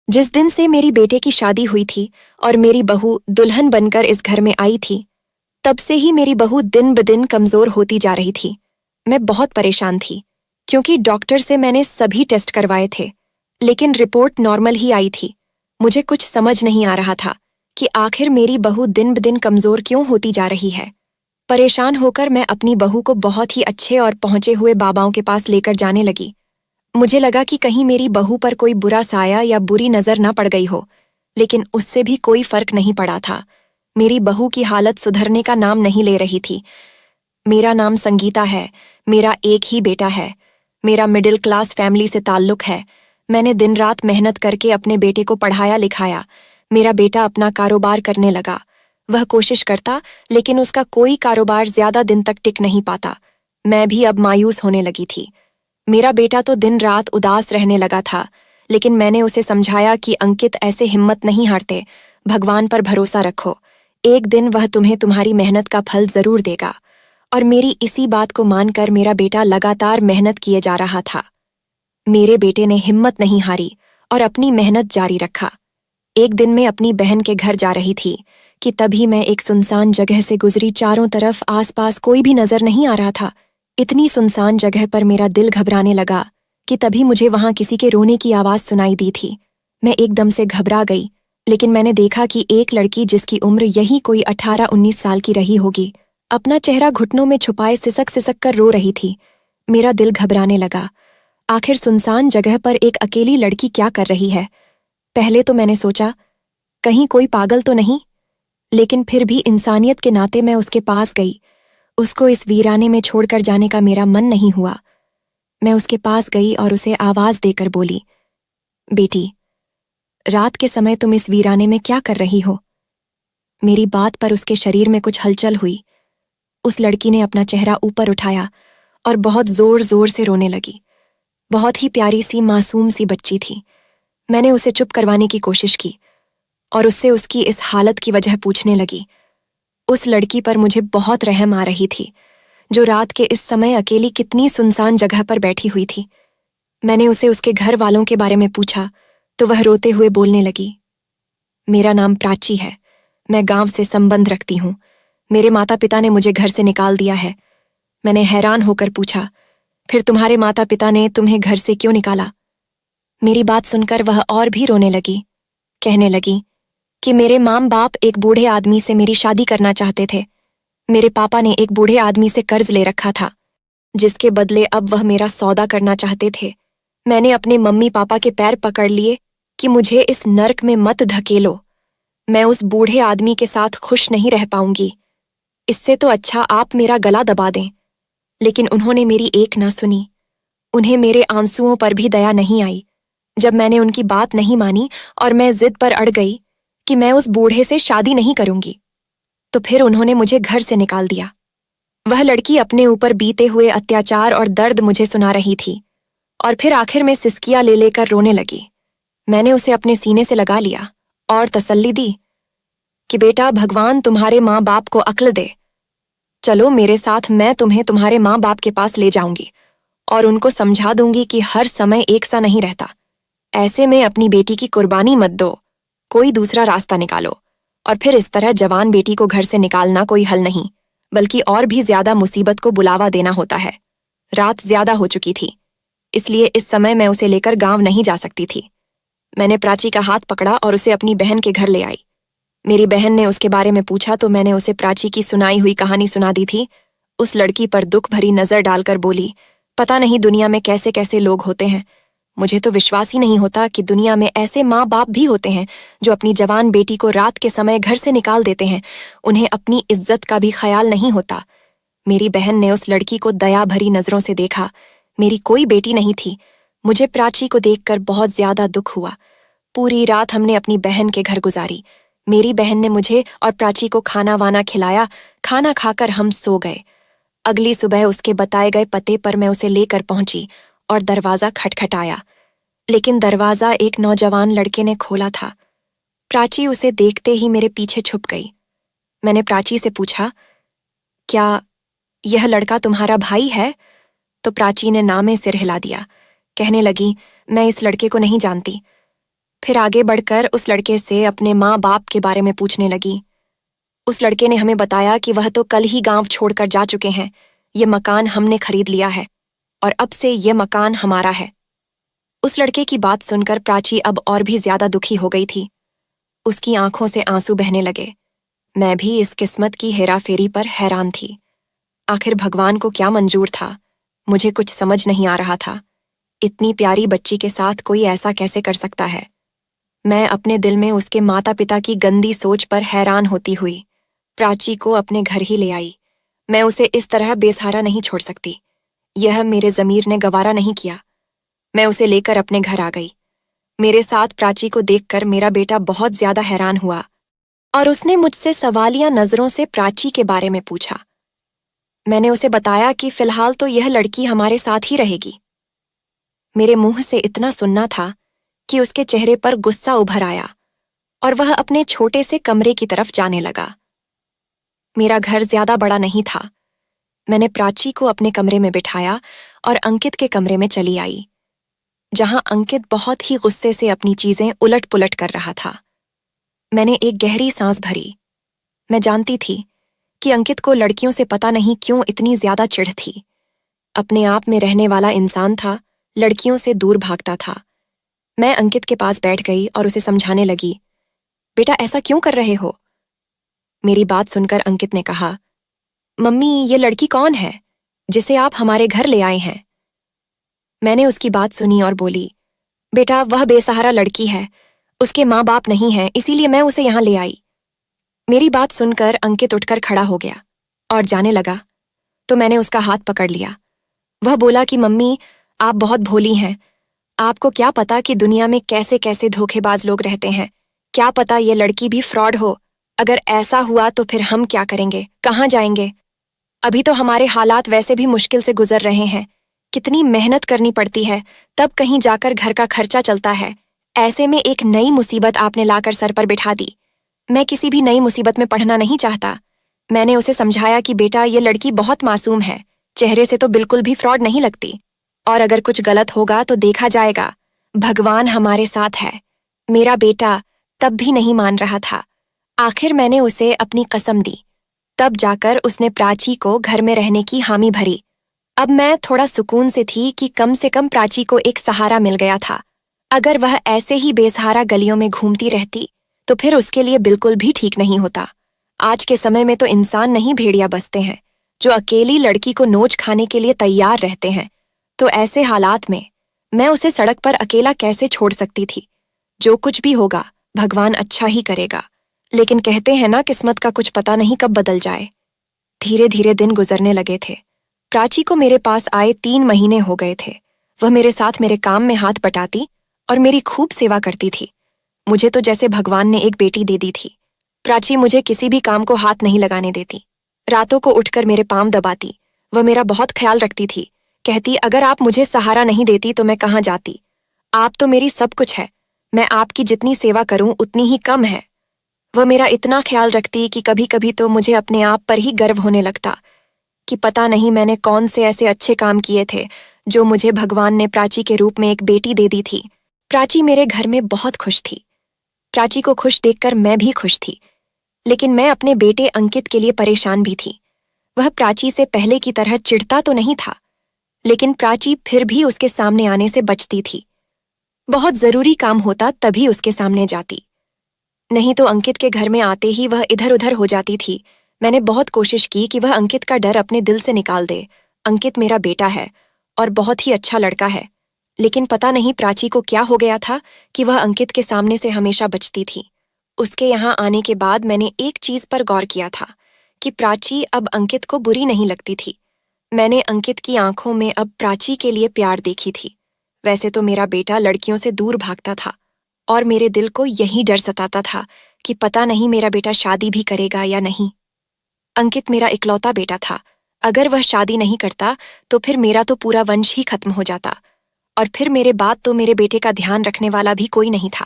जिस दिन से मेरी बेटे की शादी हुई थी और मेरी बहू दुल्हन बनकर इस घर में आई थी, तब से ही मेरी बहू दिन ब दिन कमजोर होती जा रही थी। मैं बहुत परेशान थी क्योंकि डॉक्टर से मैंने सभी टेस्ट करवाए थे, लेकिन रिपोर्ट नॉर्मल ही आई थी। मुझे कुछ समझ नहीं आ रहा था कि आखिर मेरी बहू दिन ब दिन कमजोर क्यों होती जा रही है। परेशान होकर मैं अपनी बहू को बहुत ही अच्छे और पहुंचे हुए बाबाओं के पास लेकर जाने लगी। मुझे लगा कि कहीं मेरी बहू पर कोई बुरा साया या बुरी नजर न पड़ गई हो, लेकिन उससे भी कोई फर्क नहीं पड़ा था। मेरी बहू की हालत सुधरने का नाम नहीं ले रही थी। मेरा नाम संगीता है, मेरा एक ही बेटा है, मेरा मिडिल क्लास फैमिली से ताल्लुक है। मैंने दिन रात मेहनत करके अपने बेटे को पढ़ाया लिखाया। मेरा बेटा अपना कारोबार करने लगा। वह कोशिश करता, लेकिन उसका कोई कारोबार ज्यादा दिन तक टिक नहीं पाता। मैं भी अब मायूस होने लगी थी। मेरा बेटा तो दिन रात उदास रहने लगा था, लेकिन मैंने उसे समझाया कि अंकित, ऐसे हिम्मत नहीं हारते, भगवान पर भरोसा रखो, एक दिन वह तुम्हें तुम्हारी मेहनत का फल जरूर देगा। और मेरी इसी बात को मानकर मेरा बेटा लगातार मेहनत किए जा रहा था। मेरे बेटे ने हिम्मत नहीं हारी और अपनी मेहनत जारी रखा। एक दिन मैं अपनी बहन के घर जा रही थी कि तभी मैं एक सुनसान जगह से गुजरी। चारों तरफ आसपास कोई भी नजर नहीं आ रहा था। इतनी सुनसान जगह पर मेरा दिल घबराने लगा कि तभी मुझे वहां किसी के रोने की आवाज सुनाई दी थी। मैं एकदम से घबरा गई, लेकिन मैंने देखा कि एक लड़की, जिसकी उम्र यही कोई 18-19 साल की रही होगी, अपना चेहरा घुटनों में छुपाए सिसक सिसक कर रो रही थी। मेरा दिल घबराने लगा। आखिर सुनसान जगह पर एक अकेली लड़की क्या कर रही है? पहले तो मैंने सोचा, कहीं कोई पागल तो नहीं, लेकिन फिर भी इंसानियत के नाते मैं उसके पास गई। उसको इस वीराने में छोड़कर जाने का मेरा मन नहीं हुआ। मैं उसके पास गई और उसे आवाज देकर बोली, बेटी, रात के समय तुम इस वीराने में क्या कर रही हो? मेरी बात पर उसके शरीर में कुछ हलचल हुई। उस लड़की ने अपना चेहरा ऊपर उठाया और बहुत जोर जोर से रोने लगी। बहुत ही प्यारी सी मासूम सी बच्ची थी। मैंने उसे चुप करवाने की कोशिश की और उससे उसकी इस हालत की वजह पूछने लगी। उस लड़की पर मुझे बहुत रहम आ रही थी, जो रात के इस समय अकेली कितनी सुनसान जगह पर बैठी हुई थी। मैंने उसे उसके घर वालों के बारे में पूछा तो वह रोते हुए बोलने लगी, मेरा नाम प्राची है, मैं गांव से संबंध रखती हूँ। मेरे माता पिता ने मुझे घर से निकाल दिया है। मैंने हैरान होकर पूछा, फिर तुम्हारे माता पिता ने तुम्हें घर से क्यों निकाला? मेरी बात सुनकर वह और भी रोने लगी। कहने लगी कि मेरे माँ बाप एक बूढ़े आदमी से मेरी शादी करना चाहते थे। मेरे पापा ने एक बूढ़े आदमी से कर्ज ले रखा था, जिसके बदले अब वह मेरा सौदा करना चाहते थे। मैंने अपने मम्मी पापा के पैर पकड़ लिए कि मुझे इस नर्क में मत धकेलो। मैं उस बूढ़े आदमी के साथ खुश नहीं रह पाऊंगी। इससे तो अच्छा आप मेरा गला दबा दें। लेकिन उन्होंने मेरी एक ना सुनी। उन्हें मेरे आंसुओं पर भी दया नहीं आई। जब मैंने उनकी बात नहीं मानी और मैं जिद पर अड़ गई कि मैं उस बूढ़े से शादी नहीं करूंगी, तो फिर उन्होंने मुझे घर से निकाल दिया। वह लड़की अपने ऊपर बीते हुए अत्याचार और दर्द मुझे सुना रही थी और फिर आखिर में सिसकियां ले लेकर रोने लगी। मैंने उसे अपने सीने से लगा लिया और तसल्ली दी कि बेटा, भगवान तुम्हारे माँ बाप को अक्ल दे। चलो मेरे साथ, मैं तुम्हें तुम्हारे माँ बाप के पास ले जाऊंगी और उनको समझा दूंगी कि हर समय एक सा नहीं रहता। ऐसे में अपनी बेटी की कुर्बानी मत दो, कोई दूसरा रास्ता निकालो। और फिर इस तरह जवान बेटी को घर से निकालना कोई हल नहीं, बल्कि और भी ज्यादा मुसीबत को बुलावा देना होता है। रात ज्यादा हो चुकी थी, इसलिए इस समय मैं उसे लेकर गांव नहीं जा सकती थी। मैंने प्राची का हाथ पकड़ा और उसे अपनी बहन के घर ले आई। मेरी बहन ने उसके बारे में पूछा तो मैंने उसे प्राची की सुनाई हुई कहानी सुना दी थी। उस लड़की पर दुख भरी नजर डालकर बोली, पता नहीं दुनिया में कैसे कैसे लोग होते हैं। मुझे तो विश्वास ही नहीं होता कि दुनिया में ऐसे माँ बाप भी होते हैं जो अपनी जवान बेटी को रात के समय घर से निकाल देते हैं। उन्हें अपनी इज्जत का भी ख्याल नहीं होता। मेरी बहन ने उस लड़की को दया भरी नजरों से देखा। मेरी कोई बेटी नहीं थी। मुझे प्राची को देखकर बहुत ज्यादा दुख हुआ। पूरी रात हमने अपनी बहन के घर गुजारी। मेरी बहन ने मुझे और प्राची को खाना वाना खिलाया। खाना खाकर हम सो गए। अगली सुबह उसके बताए गए पते पर मैं उसे लेकर पहुंची और दरवाजा खटखटाया, लेकिन दरवाजा एक नौजवान लड़के ने खोला था। प्राची उसे देखते ही मेरे पीछे छुप गई। मैंने प्राची से पूछा, क्या यह लड़का तुम्हारा भाई है? तो प्राची ने ना में सिर हिला दिया। कहने लगी, मैं इस लड़के को नहीं जानती। फिर आगे बढ़कर उस लड़के से अपने माँ बाप के बारे में पूछने लगी। उस लड़के ने हमें बताया कि वह तो कल ही गांव छोड़कर जा चुके हैं, ये मकान हमने खरीद लिया है और अब से ये मकान हमारा है। उस लड़के की बात सुनकर प्राची अब और भी ज्यादा दुखी हो गई थी। उसकी आंखों से आंसू बहने लगे। मैं भी इस किस्मत की हेराफेरी पर हैरान थी। आखिर भगवान को क्या मंजूर था, मुझे कुछ समझ नहीं आ रहा था। इतनी प्यारी बच्ची के साथ कोई ऐसा कैसे कर सकता है। मैं अपने दिल में उसके माता पिता की गंदी सोच पर हैरान होती हुई प्राची को अपने घर ही ले आई। मैं उसे इस तरह बेसहारा नहीं छोड़ सकती, यह मेरे ज़मीर ने गवारा नहीं किया। मैं उसे लेकर अपने घर आ गई। मेरे साथ प्राची को देखकर मेरा बेटा बहुत ज्यादा हैरान हुआ और उसने मुझसे सवालिया नजरों से प्राची के बारे में पूछा। मैंने उसे बताया कि फिलहाल तो यह लड़की हमारे साथ ही रहेगी। मेरे मुंह से इतना सुनना था कि उसके चेहरे पर गुस्सा उभर आया और वह अपने छोटे से कमरे की तरफ जाने लगा। मेरा घर ज्यादा बड़ा नहीं था। मैंने प्राची को अपने कमरे में बिठाया और अंकित के कमरे में चली आई, जहां अंकित बहुत ही गुस्से से अपनी चीजें उलट पुलट कर रहा था। मैंने एक गहरी सांस भरी। मैं जानती थी कि अंकित को लड़कियों से पता नहीं क्यों इतनी ज्यादा चिढ़ थी। अपने आप में रहने वाला इंसान था, लड़कियों से दूर भागता था। मैं अंकित के पास बैठ गई और उसे समझाने लगी, बेटा ऐसा क्यों कर रहे हो? मेरी बात सुनकर अंकित ने कहा, मम्मी ये लड़की कौन है जिसे आप हमारे घर ले आए हैं? मैंने उसकी बात सुनी और बोली, बेटा वह बेसहारा लड़की है, उसके माँ बाप नहीं हैं, इसीलिए मैं उसे यहाँ ले आई। मेरी बात सुनकर अंकित उठकर खड़ा हो गया और जाने लगा, तो मैंने उसका हाथ पकड़ लिया। वह बोला कि मम्मी आप बहुत भोली हैं, आपको क्या पता कि दुनिया में कैसे कैसे धोखेबाज लोग रहते हैं। क्या पता ये लड़की भी फ्रॉड हो। अगर ऐसा हुआ तो फिर हम क्या करेंगे, कहाँ जाएंगे? अभी तो हमारे हालात वैसे भी मुश्किल से गुजर रहे हैं, कितनी मेहनत करनी पड़ती है, तब कहीं जाकर घर का खर्चा चलता है। ऐसे में एक नई मुसीबत आपने लाकर सर पर बिठा दी। मैं किसी भी नई मुसीबत में पढ़ना नहीं चाहता। मैंने उसे समझाया कि बेटा ये लड़की बहुत मासूम है, चेहरे से तो बिल्कुल भी फ्रॉड नहीं लगती, और अगर कुछ गलत होगा तो देखा जाएगा, भगवान हमारे साथ है। मेरा बेटा तब भी नहीं मान रहा था। आखिर मैंने उसे अपनी कसम दी, तब जाकर उसने प्राची को घर में रहने की हामी भरी। अब मैं थोड़ा सुकून से थी कि कम से कम प्राची को एक सहारा मिल गया था। अगर वह ऐसे ही बेसहारा गलियों में घूमती रहती तो फिर उसके लिए बिल्कुल भी ठीक नहीं होता। आज के समय में तो इंसान नहीं भेड़िया बसते हैं जो अकेली लड़की को नोच खाने के लिए तैयार रहते हैं। तो ऐसे हालात में मैं उसे सड़क पर अकेला कैसे छोड़ सकती थी? जो कुछ भी होगा भगवान अच्छा ही करेगा, लेकिन कहते हैं ना किस्मत का कुछ पता नहीं कब बदल जाए। धीरे धीरे दिन गुजरने लगे थे। प्राची को मेरे पास आए 3 महीने हो गए थे। वह मेरे साथ मेरे काम में हाथ बटाती और मेरी खूब सेवा करती थी। मुझे तो जैसे भगवान ने एक बेटी दे दी थी। प्राची मुझे किसी भी काम को हाथ नहीं लगाने देती। रातों को उठकर मेरे पांव दबाती। वह मेरा बहुत ख्याल रखती थी। कहती, अगर आप मुझे सहारा नहीं देती तो मैं कहाँ जाती? आप तो मेरी सब कुछ है। मैं आपकी जितनी सेवा करूं उतनी ही कम है। वह मेरा इतना ख्याल रखती कि कभी कभी तो मुझे अपने आप पर ही गर्व होने लगता कि पता नहीं मैंने कौन से ऐसे अच्छे काम किए थे जो मुझे भगवान ने प्राची के रूप में एक बेटी दे दी थी। प्राची मेरे घर में बहुत खुश थी। प्राची को खुश देखकर मैं भी खुश थी, लेकिन मैं अपने बेटे अंकित के लिए परेशान भी थी। वह प्राची से पहले की तरह चिढ़ता तो नहीं था, लेकिन प्राची फिर भी उसके सामने आने से बचती थी। बहुत जरूरी काम होता तभी उसके सामने जाती, नहीं तो अंकित के घर में आते ही वह इधर उधर हो जाती थी। मैंने बहुत कोशिश की कि वह अंकित का डर अपने दिल से निकाल दे। अंकित मेरा बेटा है और बहुत ही अच्छा लड़का है, लेकिन पता नहीं प्राची को क्या हो गया था कि वह अंकित के सामने से हमेशा बचती थी। उसके यहाँ आने के बाद मैंने एक चीज पर गौर किया था कि प्राची अब अंकित को बुरी नहीं लगती थी। मैंने अंकित की आंखों में अब प्राची के लिए प्यार देखी थी। वैसे तो मेरा बेटा लड़कियों से दूर भागता था और मेरे दिल को यही डर सताता था कि पता नहीं मेरा बेटा शादी भी करेगा या नहीं। अंकित मेरा इकलौता बेटा था। अगर वह शादी नहीं करता तो फिर मेरा तो पूरा वंश ही खत्म हो जाता, और फिर मेरे बाद तो मेरे बेटे का ध्यान रखने वाला भी कोई नहीं था।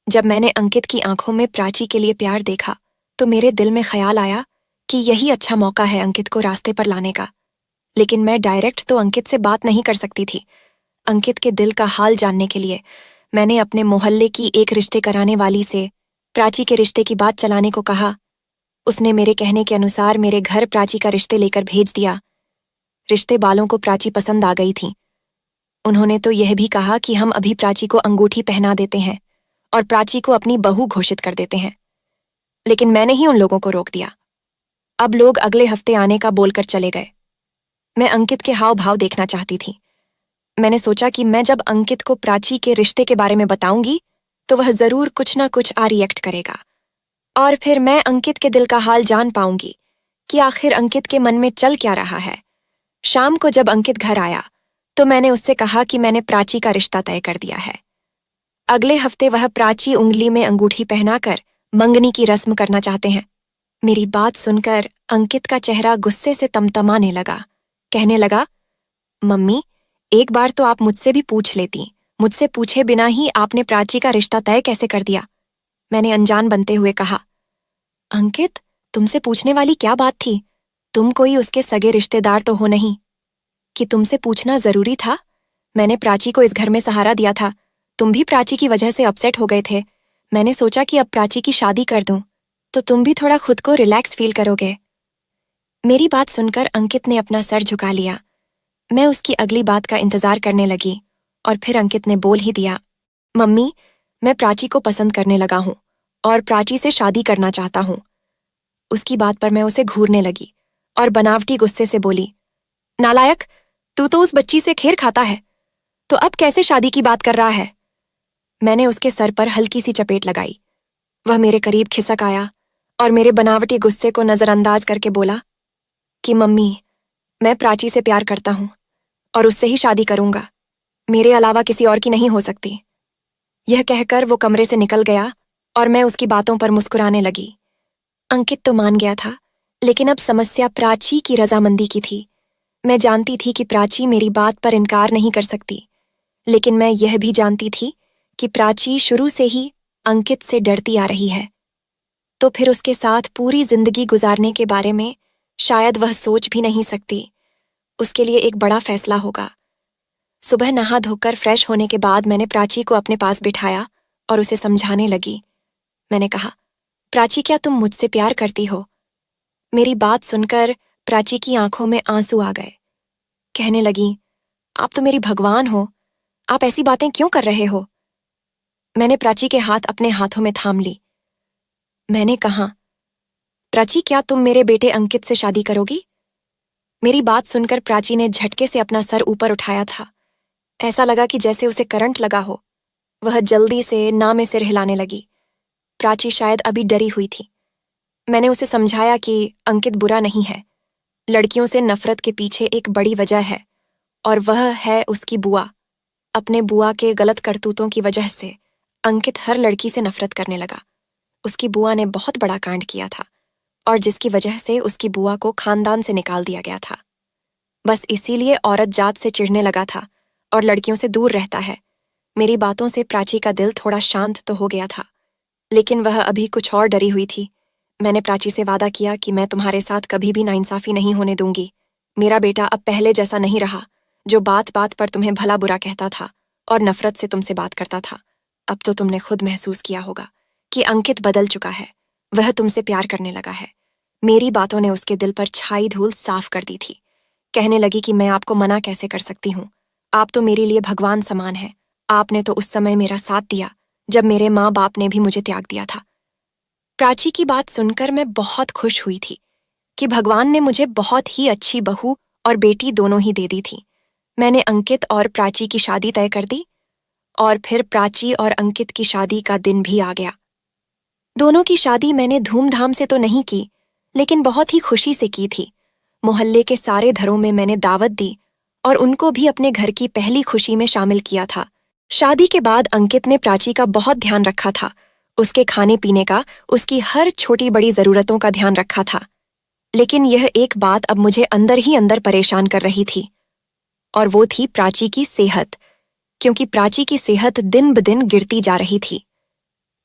जब मैंने अंकित की आंखों में प्राची के लिए प्यार देखा तो मेरे दिल में ख्याल आया कि यही अच्छा मौका है अंकित को रास्ते पर लाने का। लेकिन मैं डायरेक्ट तो अंकित से बात नहीं कर सकती थी। अंकित के दिल का हाल जानने के लिए मैंने अपने मोहल्ले की एक रिश्ते कराने वाली से प्राची के रिश्ते की बात चलाने को कहा। उसने मेरे कहने के अनुसार मेरे घर प्राची का रिश्ते लेकर भेज दिया। रिश्ते वालों को प्राची पसंद आ गई थी। उन्होंने तो यह भी कहा कि हम अभी प्राची को अंगूठी पहना देते हैं और प्राची को अपनी बहू घोषित कर देते हैं। लेकिन मैंने ही उन लोगों को रोक दिया। अब लोग अगले हफ्ते आने का बोलकर चले गए। मैं अंकित के हाव भाव देखना चाहती थी। मैंने सोचा कि मैं जब अंकित को प्राची के रिश्ते के बारे में बताऊंगी तो वह जरूर कुछ ना कुछ रिएक्ट करेगा और फिर मैं अंकित के दिल का हाल जान पाऊंगी कि आखिर अंकित के मन में चल क्या रहा है। शाम को जब अंकित घर आया तो मैंने उससे कहा कि मैंने प्राची का रिश्ता तय कर दिया है। अगले हफ्ते वह प्राची उंगली में अंगूठी पहनाकर मंगनी की रस्म करना चाहते हैं। मेरी बात सुनकर अंकित का चेहरा गुस्से से तमतमाने लगा। कहने लगा, मम्मी, एक बार तो आप मुझसे भी पूछ लेती। मुझसे पूछे बिना ही आपने प्राची का रिश्ता तय कैसे कर दिया? मैंने अनजान बनते हुए कहा। अंकित, तुमसे पूछने वाली क्या बात थी? तुम कोई उसके सगे रिश्तेदार तो हो नहीं कि तुमसे पूछना जरूरी था। मैंने प्राची को इस घर में सहारा दिया था। तुम भी प्राची की वजह से अपसेट हो गए थे। मैंने सोचा कि अब प्राची की शादी कर दूं तो तुम भी थोड़ा खुद को रिलैक्स फील करोगे। मेरी बात सुनकर अंकित ने अपना सर झुका लिया। मैं उसकी अगली बात का इंतजार करने लगी और फिर अंकित ने बोल ही दिया, मम्मी, मैं प्राची को पसंद करने लगा हूं और प्राची से शादी करना चाहता हूं। उसकी बात पर मैं उसे घूरने लगी और बनावटी गुस्से से बोली, नालायक, तू तो उस बच्ची से खेर खाता है, तो अब कैसे शादी की बात कर रहा है? मैंने उसके सर पर हल्की सी चपेट लगाई। वह मेरे करीब खिसक आया और मेरे बनावटी गुस्से को नजरअंदाज करके बोला कि मम्मी, मैं प्राची से प्यार करता हूं और उससे ही शादी करूंगा। मेरे अलावा किसी और की नहीं हो सकती। यह कहकर वो कमरे से निकल गया और मैं उसकी बातों पर मुस्कुराने लगी। अंकित तो मान गया था, लेकिन अब समस्या प्राची की रजामंदी की थी। मैं जानती थी कि प्राची मेरी बात पर इनकार नहीं कर सकती, लेकिन मैं यह भी जानती थी कि प्राची शुरू से ही अंकित से डरती आ रही है। तो फिर उसके साथ पूरी जिंदगी गुजारने के बारे में शायद वह सोच भी नहीं सकती। उसके लिए एक बड़ा फैसला होगा। सुबह नहा धोकर फ्रेश होने के बाद मैंने प्राची को अपने पास बिठाया और उसे समझाने लगी। मैंने कहा, प्राची, क्या तुम मुझसे प्यार करती हो? मेरी बात सुनकर प्राची की आंखों में आंसू आ गए। कहने लगी, आप तो मेरी भगवान हो, आप ऐसी बातें क्यों कर रहे हो? मैंने प्राची के हाथ अपने हाथों में थाम ली। मैंने कहा, प्राची, क्या तुम मेरे बेटे अंकित से शादी करोगी? मेरी बात सुनकर प्राची ने झटके से अपना सर ऊपर उठाया था। ऐसा लगा कि जैसे उसे करंट लगा हो। वह जल्दी से ना में सिर हिलाने लगी। प्राची शायद अभी डरी हुई थी। मैंने उसे समझाया कि अंकित बुरा नहीं है। लड़कियों से नफरत के पीछे एक बड़ी वजह है और वह है उसकी बुआ। अपने बुआ के गलत करतूतों की वजह से अंकित हर लड़की से नफरत करने लगा। उसकी बुआ ने बहुत बड़ा कांड किया था और जिसकी वजह से उसकी बुआ को खानदान से निकाल दिया गया था। बस इसीलिए औरत जात से चिढ़ने लगा था और लड़कियों से दूर रहता है। मेरी बातों से प्राची का दिल थोड़ा शांत तो हो गया था, लेकिन वह अभी कुछ और डरी हुई थी। मैंने प्राची से वादा किया कि मैं तुम्हारे साथ कभी भी नाइंसाफी नहीं होने दूंगी। मेरा बेटा अब पहले जैसा नहीं रहा, जो बात बात पर तुम्हें भला बुरा कहता था और नफरत से तुमसे बात करता था। अब तो तुमने खुद महसूस किया होगा कि अंकित बदल चुका है। वह तुमसे प्यार करने लगा है। मेरी बातों ने उसके दिल पर छाई धूल साफ कर दी थी। कहने लगी कि मैं आपको मना कैसे कर सकती हूँ। आप तो मेरे लिए भगवान समान हैं। आपने तो उस समय मेरा साथ दिया जब मेरे माँ बाप ने भी मुझे त्याग दिया था। प्राची की बात सुनकर मैं बहुत खुश हुई थी कि भगवान ने मुझे बहुत ही अच्छी बहू और बेटी दोनों ही दे दी थी। मैंने अंकित और प्राची की शादी तय कर दी और फिर प्राची और अंकित की शादी का दिन भी आ गया। दोनों की शादी मैंने धूमधाम से तो नहीं की, लेकिन बहुत ही खुशी से की थी। मोहल्ले के सारे घरों में मैंने दावत दी और उनको भी अपने घर की पहली खुशी में शामिल किया था। शादी के बाद अंकित ने प्राची का बहुत ध्यान रखा था। उसके खाने पीने का, उसकी हर छोटी बड़ी जरूरतों का ध्यान रखा था। लेकिन यह एक बात अब मुझे अंदर ही अंदर परेशान कर रही थी, और वो थी प्राची की सेहत। क्योंकि प्राची की सेहत दिन ब दिन गिरती जा रही थी।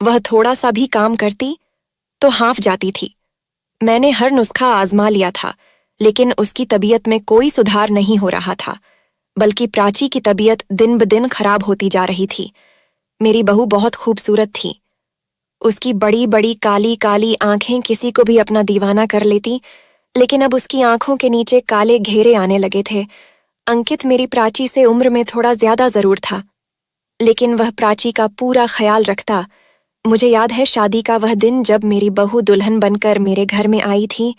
वह थोड़ा सा भी काम करती तो हाँफ जाती थी। मैंने हर नुस्खा आजमा लिया था, लेकिन उसकी तबीयत में कोई सुधार नहीं हो रहा था, बल्कि प्राची की तबीयत दिन ब दिन खराब होती जा रही थी। मेरी बहू बहुत खूबसूरत थी। उसकी बड़ी बड़ी काली काली आंखें किसी को भी अपना दीवाना कर लेती, लेकिन अब उसकी आंखों के नीचे काले घेरे आने लगे थे। अंकित मेरी प्राची से उम्र में थोड़ा ज्यादा जरूर था, लेकिन वह प्राची का पूरा ख्याल रखता। मुझे याद है शादी का वह दिन जब मेरी बहू दुल्हन बनकर मेरे घर में आई थी।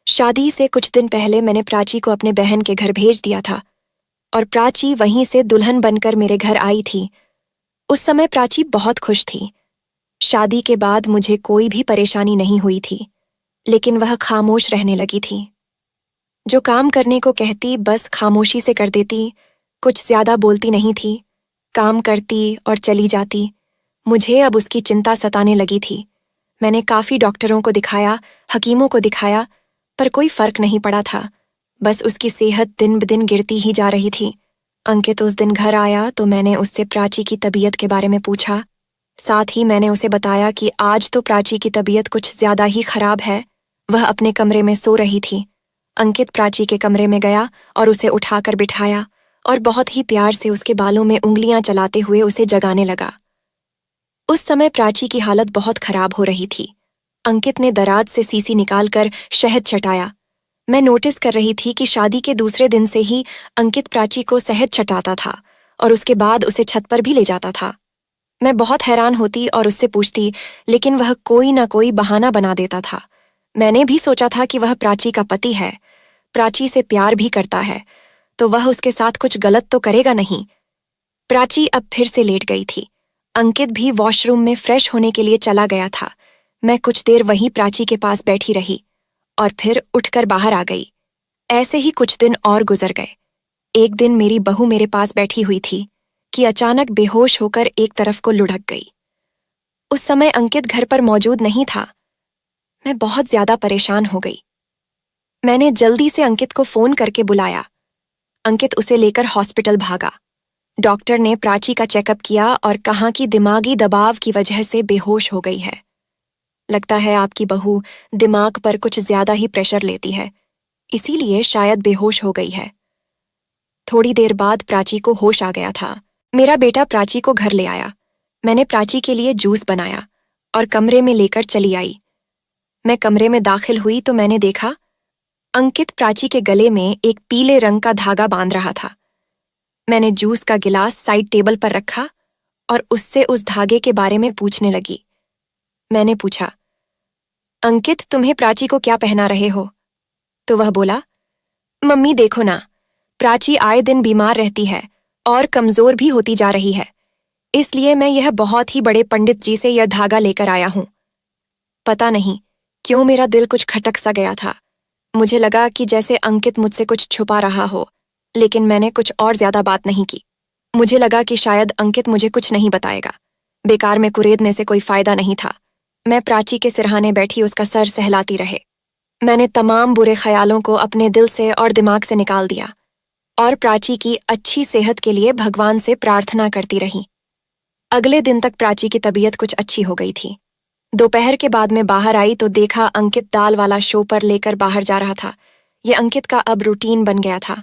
शादी से कुछ दिन पहले मैंने प्राची को अपने बहन के घर भेज दिया था और प्राची वहीं से दुल्हन बनकर मेरे घर आई थी। उस समय प्राची बहुत खुश थी। शादी के बाद मुझे कोई भी परेशानी नहीं हुई थी, लेकिन वह खामोश रहने लगी थी। जो काम करने को कहती बस खामोशी से कर देती, कुछ ज्यादा बोलती नहीं थी, काम करती और चली जाती। मुझे अब उसकी चिंता सताने लगी थी। मैंने काफी डॉक्टरों को दिखाया, हकीमों को दिखाया, पर कोई फर्क नहीं पड़ा था। बस उसकी सेहत दिन ब दिन गिरती ही जा रही थी। अंकित उस दिन घर आया तो मैंने उससे प्राची की तबीयत के बारे में पूछा। साथ ही मैंने उसे बताया कि आज तो प्राची की तबीयत कुछ ज्यादा ही खराब है। वह अपने कमरे में सो रही थी। अंकित प्राची के कमरे में गया और उसे उठाकर बिठाया और बहुत ही प्यार से उसके बालों में उंगलियां चलाते हुए उसे जगाने लगा। उस समय प्राची की हालत बहुत खराब हो रही थी। अंकित ने दराज से सीसी निकालकर शहद चटाया। मैं नोटिस कर रही थी कि शादी के दूसरे दिन से ही अंकित प्राची को शहद चटाता था और उसके बाद उसे छत पर भी ले जाता था। मैं बहुत हैरान होती और उससे पूछती, लेकिन वह कोई ना कोई बहाना बना देता था। मैंने भी सोचा था कि वह प्राची का पति है, प्राची से प्यार भी करता है, तो वह उसके साथ कुछ गलत तो करेगा नहीं। प्राची अब फिर से लेट गई थी। अंकित भी वॉशरूम में फ्रेश होने के लिए चला गया था। मैं कुछ देर वहीं प्राची के पास बैठी रही और फिर उठकर बाहर आ गई। ऐसे ही कुछ दिन और गुजर गए। एक दिन मेरी बहू मेरे पास बैठी हुई थी कि अचानक बेहोश होकर एक तरफ को लुढ़क गई। उस समय अंकित घर पर मौजूद नहीं था। मैं बहुत ज्यादा परेशान हो गई। मैंने जल्दी से अंकित को फोन करके बुलाया। अंकित उसे लेकर हॉस्पिटल भागा। डॉक्टर ने प्राची का चेकअप किया और कहा कि दिमागी दबाव की वजह से बेहोश हो गई है। लगता है आपकी बहू दिमाग पर कुछ ज्यादा ही प्रेशर लेती है, इसीलिए शायद बेहोश हो गई है। थोड़ी देर बाद प्राची को होश आ गया था। मेरा बेटा प्राची को घर ले आया। मैंने प्राची के लिए जूस बनाया और कमरे में लेकर चली आई। मैं कमरे में दाखिल हुई तो मैंने देखा अंकित प्राची के गले में एक पीले रंग का धागा बांध रहा था। मैंने जूस का गिलास साइड टेबल पर रखा और उससे उस धागे के बारे में पूछने लगी। मैंने पूछा, अंकित तुम्हें प्राची को क्या पहना रहे हो? तो वह बोला, मम्मी देखो ना, प्राची आए दिन बीमार रहती है और कमजोर भी होती जा रही है, इसलिए मैं यह बहुत ही बड़े पंडित जी से यह धागा लेकर आया हूं। पता नहीं क्यों मेरा दिल कुछ खटक सा गया था। मुझे लगा कि जैसे अंकित मुझसे कुछ छुपा रहा हो, लेकिन मैंने कुछ और ज्यादा बात नहीं की। मुझे लगा कि शायद अंकित मुझे कुछ नहीं बताएगा। बेकार में कुरेदने से कोई फायदा नहीं था। मैं प्राची के सिरहाने बैठी उसका सर सहलाती रहे। मैंने तमाम बुरे ख्यालों को अपने दिल से और दिमाग से निकाल दिया और प्राची की अच्छी सेहत के लिए भगवान से प्रार्थना करती रही। अगले दिन तक प्राची की तबीयत कुछ अच्छी हो गई थी। दोपहर के बाद मैं बाहर आई तो देखा अंकित दाल वाला शो पर लेकर बाहर जा रहा था। ये अंकित का अब रूटीन बन गया था।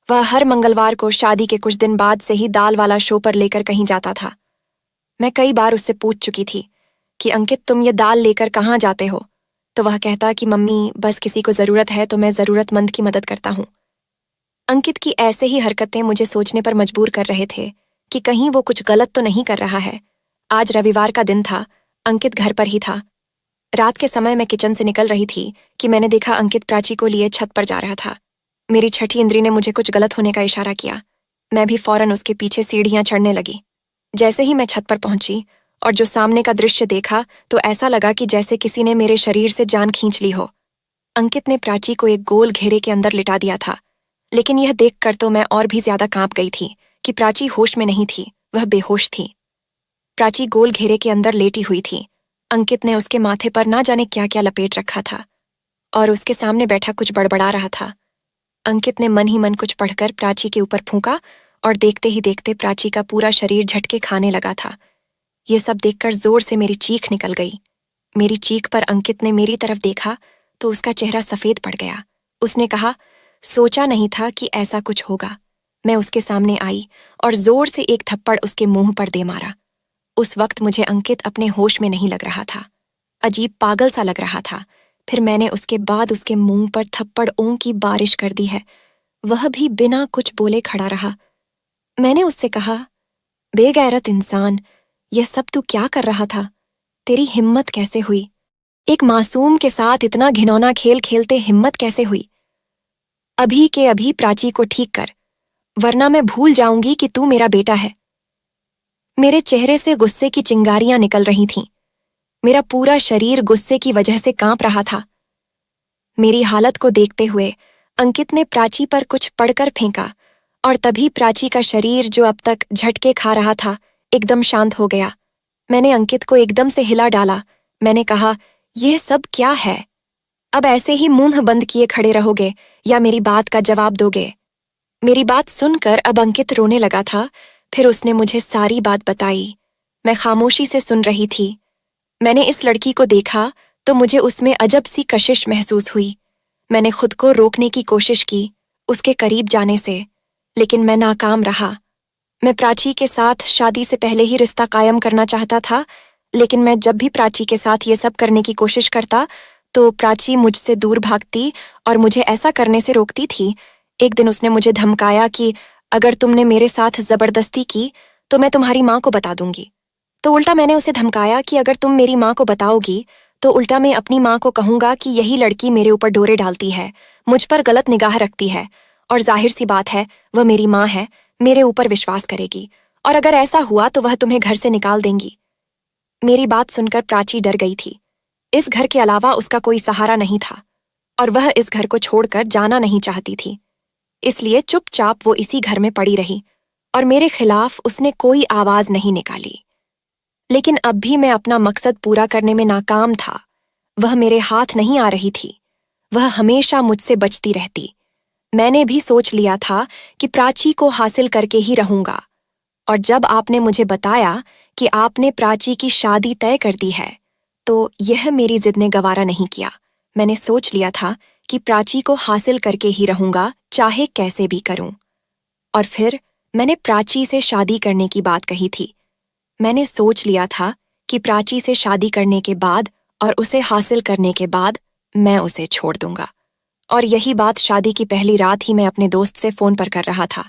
वह हर मंगलवार को शादी के कुछ दिन बाद से ही दाल वाला शो पर लेकर कहीं जाता था। मैं कई बार उससे पूछ चुकी थी कि अंकित तुम ये दाल लेकर कहाँ जाते हो? तो वह कहता कि मम्मी बस किसी को जरूरत है तो मैं जरूरतमंद की मदद करता हूँ। अंकित की ऐसे ही हरकतें मुझे सोचने पर मजबूर कर रहे थे कि कहीं वो कुछ गलत तो नहीं कर रहा है। आज रविवार का दिन था। अंकित घर पर ही था। रात के समय मैं किचन से निकल रही थी कि मैंने देखा अंकित प्राची को लिए छत पर जा रहा था। मेरी छठी इंद्री ने मुझे कुछ गलत होने का इशारा किया। मैं भी फौरन उसके पीछे सीढ़ियां चढ़ने लगी। जैसे ही मैं छत पर पहुंची और जो सामने का दृश्य देखा तो ऐसा लगा कि जैसे किसी ने मेरे शरीर से जान खींच ली हो। अंकित ने प्राची को एक गोल घेरे के अंदर लिटा दिया था, लेकिन यह देखकर तो मैं और भी ज्यादा कांप गई थी कि प्राची होश में नहीं थी, वह बेहोश थी। प्राची गोल घेरे के अंदर लेटी हुई थी। अंकित ने उसके माथे पर ना जाने क्या क्या लपेट रखा था और उसके सामने बैठा कुछ बड़बड़ा रहा था। अंकित ने मन ही मन कुछ पढ़कर प्राची के ऊपर फूंका और देखते ही देखते प्राची का पूरा शरीर झटके खाने लगा था। ये सब देखकर जोर से मेरी चीख निकल गई। मेरी चीख पर अंकित ने मेरी तरफ देखा तो उसका चेहरा सफेद पड़ गया। उसने कहा, सोचा नहीं था कि ऐसा कुछ होगा। मैं उसके सामने आई और जोर से एक थप्पड़ उसके मुंह पर दे मारा। उस वक्त मुझे अंकित अपने होश में नहीं लग रहा था, अजीब पागल सा लग रहा था। फिर मैंने उसके बाद उसके मुंह पर थप्पड़ों की बारिश कर दी है। वह भी बिना कुछ बोले खड़ा रहा। मैंने उससे कहा, बेगैरत इंसान, यह सब तू क्या कर रहा था? तेरी हिम्मत कैसे हुई? एक मासूम के साथ इतना घिनौना खेल खेलते हिम्मत कैसे हुई? अभी के अभी प्राची को ठीक कर, वरना मैं भूल जाऊंगी कि तू मेरा बेटा है। मेरे चेहरे से गुस्से की चिंगारियां निकल रही थीं। मेरा पूरा शरीर गुस्से की वजह से कांप रहा था। मेरी हालत को देखते हुए अंकित ने प्राची पर कुछ पड़कर फेंका और तभी प्राची का शरीर, जो अब तक झटके खा रहा था, एकदम शांत हो गया। मैंने अंकित को एकदम से हिला डाला। मैंने कहा, यह सब क्या है? अब ऐसे ही मुंह बंद किए खड़े रहोगे या मेरी बात का जवाब दोगे? मेरी बात सुनकर अब अंकित रोने लगा था। फिर उसने मुझे सारी बात बताई। मैं खामोशी से सुन रही थी। मैंने इस लड़की को देखा तो मुझे उसमें अजब सी कशिश महसूस हुई। मैंने खुद को रोकने की कोशिश की उसके करीब जाने से, लेकिन मैं नाकाम रहा। मैं प्राची के साथ शादी से पहले ही रिश्ता कायम करना चाहता था, लेकिन मैं जब भी प्राची के साथ ये सब करने की कोशिश करता तो प्राची मुझसे दूर भागती और मुझे ऐसा करने से रोकती थी। एक दिन उसने मुझे धमकाया कि अगर तुमने मेरे साथ जबरदस्ती की तो मैं तुम्हारी माँ को बता दूंगी। तो उल्टा मैंने उसे धमकाया कि अगर तुम मेरी माँ को बताओगी तो उल्टा मैं अपनी माँ को कहूंगा कि यही लड़की मेरे ऊपर डोरे डालती है, मुझ पर गलत निगाह रखती है, और जाहिर सी बात है वह मेरी माँ है, मेरे ऊपर विश्वास करेगी, और अगर ऐसा हुआ तो वह तुम्हें घर से निकाल देंगी। मेरी बात सुनकर प्राची डर गई थी। इस घर के अलावा उसका कोई सहारा नहीं था और वह इस घर को छोड़कर जाना नहीं चाहती थी। इसलिए चुपचाप वो इसी घर में पड़ी रही और मेरे खिलाफ उसने कोई आवाज नहीं निकाली। लेकिन अब भी मैं अपना मकसद पूरा करने में नाकाम था। वह मेरे हाथ नहीं आ रही थी। वह हमेशा मुझसे बचती रहती। मैंने भी सोच लिया था कि प्राची को हासिल करके ही रहूंगा, और जब आपने मुझे बताया कि आपने प्राची की शादी तय कर दी है तो यह मेरी जिद ने गवारा नहीं किया। मैंने सोच लिया था कि प्राची को हासिल करके ही रहूंगा, चाहे कैसे भी करूं। और फिर मैंने प्राची से शादी करने की बात कही थी। मैंने सोच लिया था कि प्राची से शादी करने के बाद और उसे हासिल करने के बाद मैं उसे छोड़ दूंगा। और यही बात शादी की पहली रात ही मैं अपने दोस्त से फोन पर कर रहा था।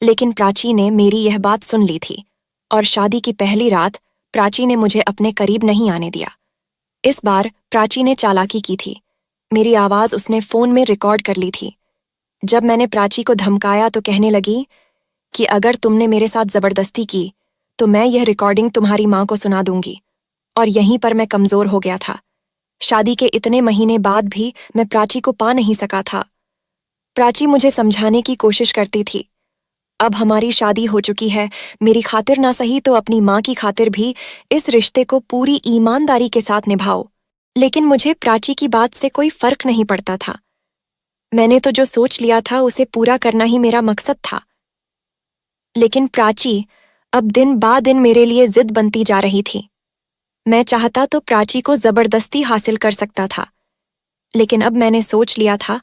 लेकिन प्राची ने मेरी यह बात सुन ली थी और शादी की पहली रात प्राची ने मुझे अपने करीब नहीं आने दिया। इस बार प्राची ने चालाकी की थी। मेरी आवाज उसने फोन में रिकॉर्ड कर ली थी। जब मैंने प्राची को धमकाया तो कहने लगी कि अगर तुमने मेरे साथ जबरदस्ती की तो मैं यह रिकॉर्डिंग तुम्हारी माँ को सुना दूंगी। और यहीं पर मैं कमजोर हो गया था। शादी के इतने महीने बाद भी मैं प्राची को पा नहीं सका था। प्राची मुझे समझाने की कोशिश करती थी, अब हमारी शादी हो चुकी है, मेरी खातिर ना सही तो अपनी माँ की खातिर भी इस रिश्ते को पूरी ईमानदारी के साथ निभाओ। लेकिन मुझे प्राची की बात से कोई फर्क नहीं पड़ता था। मैंने तो जो सोच लिया था उसे पूरा करना ही मेरा मकसद था। लेकिन प्राची अब दिन बा दिन मेरे लिए जिद बनती जा रही थी। मैं चाहता तो प्राची को जबरदस्ती हासिल कर सकता था, लेकिन अब मैंने सोच लिया था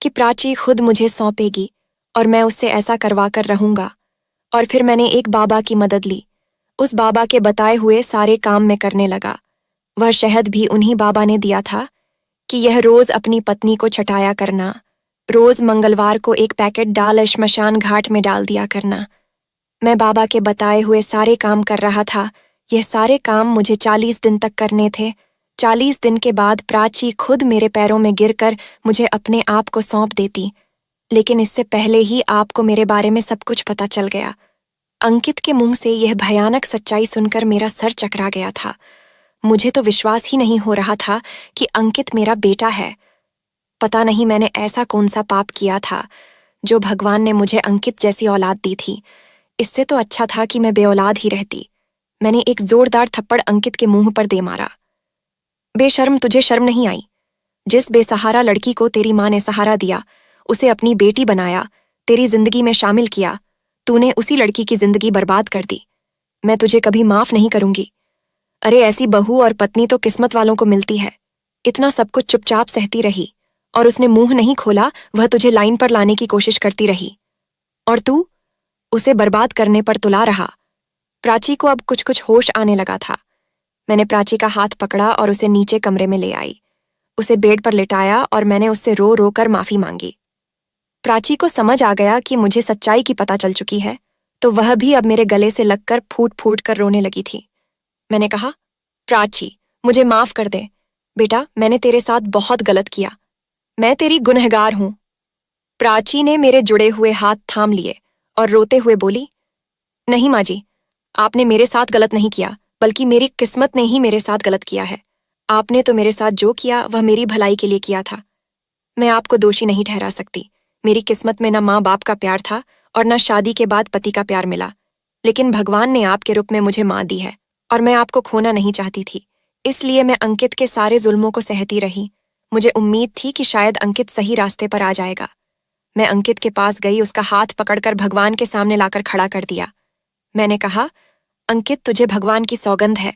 कि प्राची खुद मुझे सौंपेगी और मैं उससे ऐसा करवा कर रहूंगा। और फिर मैंने एक बाबा की मदद ली। उस बाबा के बताए हुए सारे काम मैं करने लगा। वह शहद भी उन्हीं बाबा ने दिया था कि यह रोज अपनी पत्नी को छटाया करना, रोज मंगलवार को एक पैकेट डाल श्मशान घाट में डाल दिया करना। मैं बाबा के बताए हुए सारे काम कर रहा था। यह सारे काम मुझे 40 दिन तक करने थे। 40 दिन के बाद प्राची खुद मेरे पैरों में गिरकर मुझे अपने आप को सौंप देती। लेकिन इससे पहले ही आपको मेरे बारे में सब कुछ पता चल गया। अंकित के मुंह से यह भयानक सच्चाई सुनकर मेरा सर चकरा गया था। मुझे तो विश्वास ही नहीं हो रहा था कि अंकित मेरा बेटा है। पता नहीं मैंने ऐसा कौन सा पाप किया था जो भगवान ने मुझे अंकित जैसी औलाद दी थी। इससे तो अच्छा था कि मैं बेऔलाद ही रहती। मैंने एक जोरदार थप्पड़ अंकित के मुंह पर दे मारा। बेशर्म, तुझे शर्म नहीं आई? जिस बेसहारा लड़की को तेरी माँ ने सहारा दिया, उसे अपनी बेटी बनाया, तेरी जिंदगी में शामिल किया, तूने उसी लड़की की जिंदगी बर्बाद कर दी। मैं तुझे कभी माफ नहीं करूंगी। अरे ऐसी बहू और पत्नी तो किस्मत वालों को मिलती है। इतना सब कुछ चुपचाप सहती रही और उसने मुंह नहीं खोला। वह तुझे लाइन पर लाने की कोशिश करती रही और तू उसे बर्बाद करने पर तुला रहा। प्राची को अब कुछ कुछ होश आने लगा था। मैंने प्राची का हाथ पकड़ा और उसे नीचे कमरे में ले आई। उसे बेड पर लिटाया और मैंने उससे रो रो कर माफी मांगी। प्राची को समझ आ गया कि मुझे सच्चाई की पता चल चुकी है, तो वह भी अब मेरे गले से लगकर फूट फूट कर रोने लगी थी। मैंने कहा, प्राची, मुझे माफ कर दे बेटा, मैंने तेरे साथ बहुत गलत किया। मैं तेरी गुनहगार हूं। प्राची ने मेरे जुड़े हुए हाथ थाम लिए और रोते हुए बोली, नहीं माँ जी, आपने मेरे साथ गलत नहीं किया, बल्कि मेरी किस्मत ने ही मेरे साथ गलत किया है। आपने तो मेरे साथ जो किया वह मेरी भलाई के लिए किया था। मैं आपको दोषी नहीं ठहरा सकती। मेरी किस्मत में न माँ बाप का प्यार था और न शादी के बाद पति का प्यार मिला, लेकिन भगवान ने आपके रूप में मुझे माँ दी है और मैं आपको खोना नहीं चाहती थी। इसलिए मैं अंकित के सारे जुल्मों को सहती रही। मुझे उम्मीद थी कि शायद अंकित सही रास्ते पर आ जाएगा। मैं अंकित के पास गई, उसका हाथ पकड़कर भगवान के सामने लाकर खड़ा कर दिया। मैंने कहा, अंकित, तुझे भगवान की सौगंध है,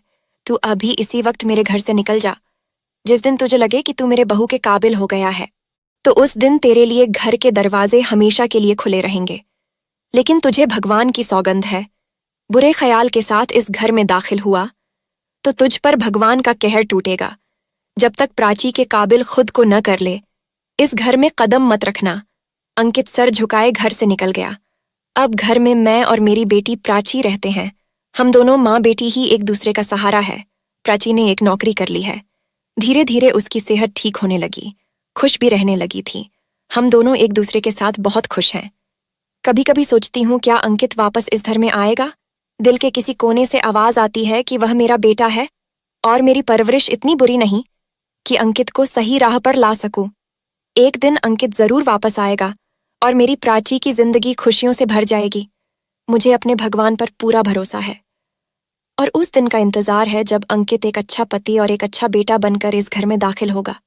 तू अभी इसी वक्त मेरे घर से निकल जा। जिस दिन तुझे लगे कि तू मेरे बहू के काबिल हो गया है, तो उस दिन तेरे लिए घर के दरवाजे हमेशा के लिए खुले रहेंगे। लेकिन तुझे भगवान की सौगंध है, बुरे ख्याल के साथ इस घर में दाखिल हुआ तो तुझ पर भगवान का कहर टूटेगा। जब तक प्राची के काबिल खुद को न कर ले, इस घर में कदम मत रखना। अंकित सर झुकाए घर से निकल गया। अब घर में मैं और मेरी बेटी प्राची रहते हैं। हम दोनों माँ बेटी ही एक दूसरे का सहारा है। प्राची ने एक नौकरी कर ली है। धीरे धीरे उसकी सेहत ठीक होने लगी, खुश भी रहने लगी थी। हम दोनों एक दूसरे के साथ बहुत खुश हैं। कभी कभी सोचती हूँ, क्या अंकित वापस इस घर में आएगा? दिल के किसी कोने से आवाज आती है कि वह मेरा बेटा है और मेरी परवरिश इतनी बुरी नहीं कि अंकित को सही राह पर ला सकूं। एक दिन अंकित जरूर वापस आएगा और मेरी प्राची की जिंदगी खुशियों से भर जाएगी। मुझे अपने भगवान पर पूरा भरोसा है और उस दिन का इंतजार है जब अंकित एक अच्छा पति और एक अच्छा बेटा बनकर इस घर में दाखिल होगा।